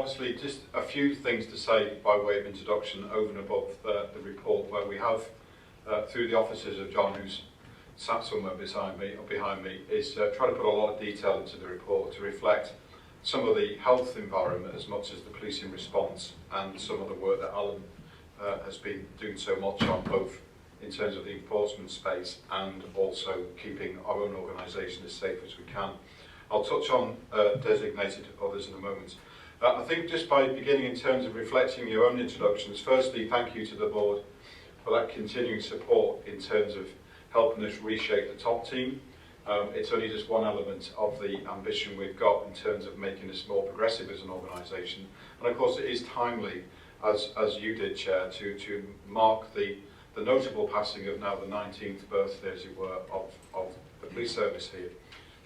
obviously just a few things to say by way of introduction over and above the report, where we have, through the offices of John, who's sat somewhere beside me, is try to put a lot of detail into the report to reflect some of the health environment as much as the policing response and some of the work that Alan has been doing so much on, both in terms of the enforcement space and also keeping our own organisation as safe as we can. I'll touch on designated others in a moment. I think just by beginning in terms of reflecting your own introductions, firstly, thank you to the board for that continuing support in terms of helping us reshape the top team. It's only just one element of the ambition we've got in terms of making us more progressive as an organisation. And of course it is timely, as you did, Chair, to mark the notable passing of now the 19th birthday, as it were, of the police service here.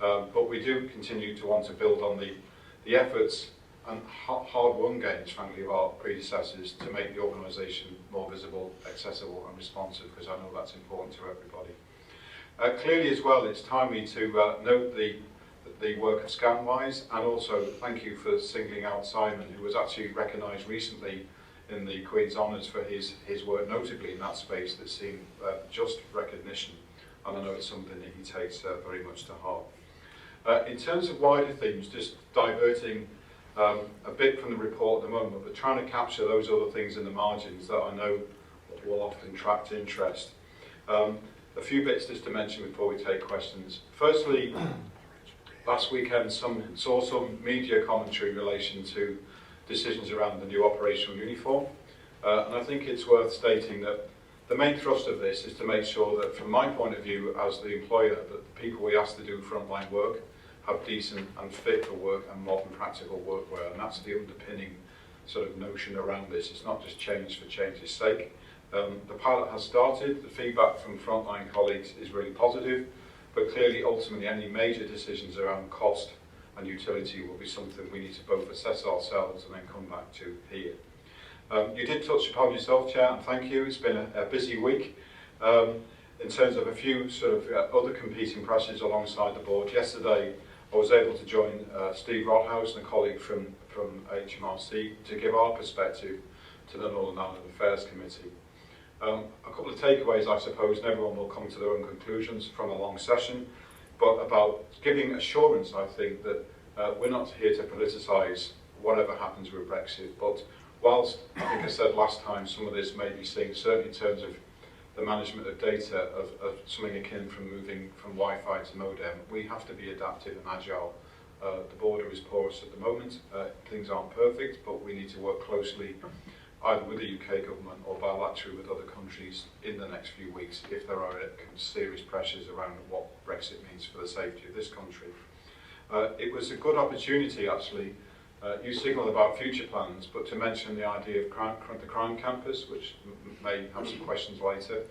But we do continue to want to build on the efforts and hard-won gains, frankly, of our predecessors to make the organisation more visible, accessible and responsive, because I know that's important to everybody. Clearly as well, it's timely to note the work of Scanwise, and also thank you for singling out Simon, who was actually recognised recently in the Queen's Honours for his work, notably in that space that seemed just recognition, and I know it's something that he takes very much to heart. In terms of wider themes, just diverting a bit from the report at the moment, but trying to capture those other things in the margins that I know will often attract interest. A few bits just to mention before we take questions. Firstly, last weekend saw some media commentary in relation to decisions around the new operational uniform, and I think it's worth stating that the main thrust of this is to make sure that, from my point of view as the employer, that the people we ask to do frontline work have decent and fit for work and modern practical workwear, and that's the underpinning sort of notion around this. It's not just change for change's sake. The pilot has started. The feedback from frontline colleagues is really positive, but clearly ultimately any major decisions around cost and utility will be something we need to both assess ourselves and then come back to here. You did touch upon yourself, Chair, and thank you. It's been a busy week. In terms of a few sort of other competing pressures alongside the board, yesterday I was able to join Steve Rodhouse and a colleague from HMRC to give our perspective to the Northern Ireland Affairs Committee. A couple of takeaways, I suppose, and everyone will come to their own conclusions from a long session, but about giving assurance, I think, that we're not here to politicise whatever happens with Brexit, but whilst, I think I said last time, some of this may be seen, certainly in terms of the management of data, of something akin from moving from Wi-Fi to modem, we have to be adaptive and agile. The border is porous at the moment. Things aren't perfect, but we need to work closely either with the UK government or bilaterally with other countries in the next few weeks if there are serious pressures around what Brexit means for the safety of this country. It was a good opportunity, actually. You signalled about future plans, but to mention the idea of the crime campus, which may have some questions later,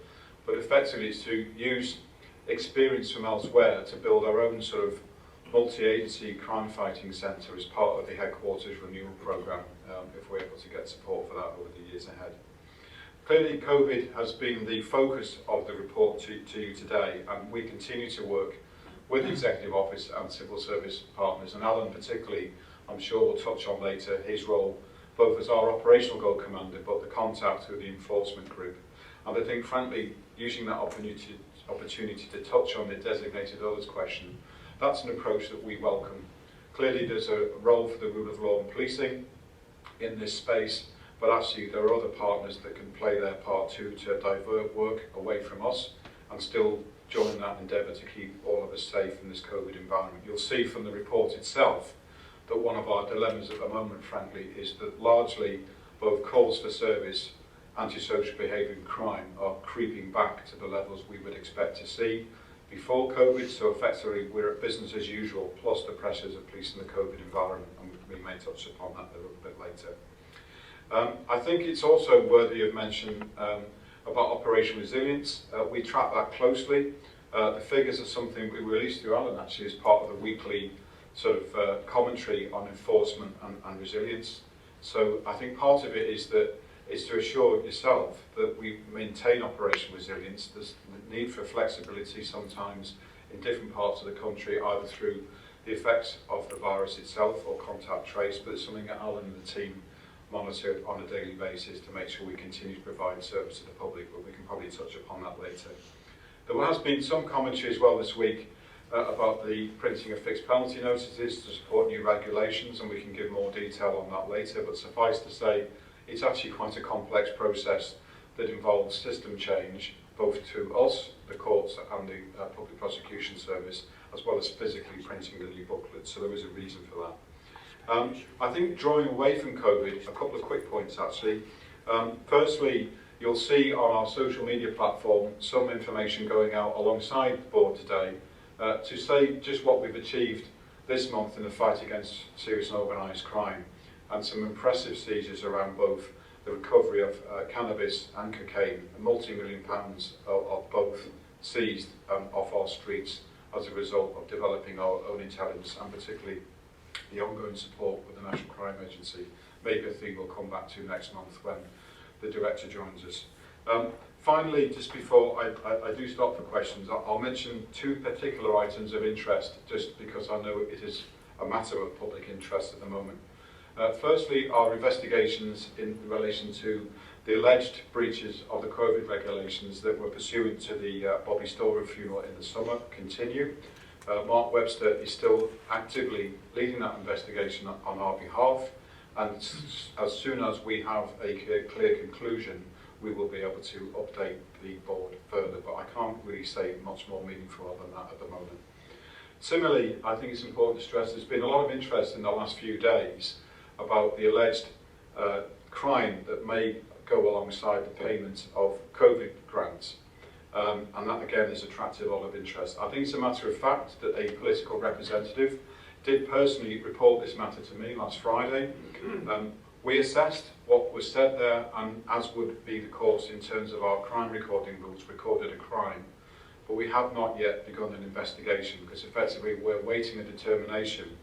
but effectively it's to use experience from elsewhere to build our own sort of multi-agency crime fighting centre as part of the headquarters renewal programme, if we're able to get support for that over the years ahead. Clearly COVID has been the focus of the report to you today, and we continue to work with the Executive Office and civil service partners, and Alan particularly, I'm sure we'll touch on later, his role both as our operational goal commander but the contact with the enforcement group. And I think frankly, using that opportunity to touch on the designated others question, that's an approach that we welcome. Clearly there's a role for the rule of law and policing in this space, but actually there are other partners that can play their part too to divert work away from us and still join that endeavour to keep all of us safe in this COVID environment. You'll see from the report itself that one of our dilemmas at the moment, frankly, is that largely both calls for service, antisocial behaviour and crime are creeping back to the levels we would expect to see before COVID, so effectively we're at business as usual, plus the pressures of policing the COVID environment, and we may touch upon that a little bit later. I think it's also worthy of mention about Operation Resilience. We track that closely. The figures are something we released through Alan actually as part of the weekly sort of commentary on enforcement and resilience. So I think part of it is to assure yourself that we maintain operational resilience. There's the need for flexibility sometimes in different parts of the country, either through the effects of the virus itself or contact trace, but it's something that Alan and the team monitor on a daily basis to make sure we continue to provide service to the public, but we can probably touch upon that later. There has been some commentary as well this week about the printing of fixed penalty notices to support new regulations, and we can give more detail on that later, but suffice to say it's actually quite a complex process that involves system change both to us, the courts and the Public Prosecution Service, as well as physically printing the new booklet, so there is a reason for that. I think drawing away from COVID, a couple of quick points actually. Firstly, you'll see on our social media platform some information going out alongside the board today to say just what we've achieved this month in the fight against serious and organised crime, and some impressive seizures around both the recovery of cannabis and cocaine, multi-million pounds of both seized off our streets as a result of developing our own intelligence, and particularly the ongoing support with the National Crime Agency. Maybe a theme we'll come back to next month when the Director joins us. Finally, just before I do stop for questions, I'll mention two particular items of interest, just because I know it is a matter of public interest at the moment. Firstly, our investigations in relation to the alleged breaches of the COVID regulations that were pursuant to the Bobby Storer funeral in the summer continue. Mark Webster is still actively leading that investigation on our behalf, and as soon as we have a clear conclusion, we will be able to update the board further, but I can't really say much more meaningful than that at the moment. Similarly, I think it's important to stress there's been a lot of interest in the last few days about the alleged crime that may go alongside the payment of COVID grants. And that again has attracted a lot of interest. I think it's a matter of fact that a political representative did personally report this matter to me last Friday. We assessed what was said there, and as would be the course in terms of our crime recording rules, recorded a crime. But we have not yet begun an investigation, because effectively we're waiting a determination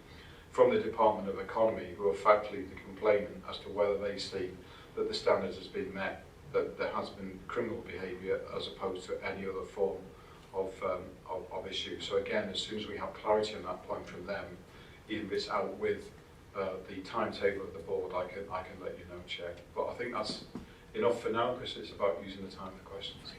from the Department of Economy, who are factually the complainant, as to whether they see that the standards has been met, that there has been criminal behaviour as opposed to any other form of issue. So again, as soon as we have clarity on that point from them, even if it's out with the timetable of the board, I can let you know, Chair. But I think that's enough for now, because it's about using the time for questions.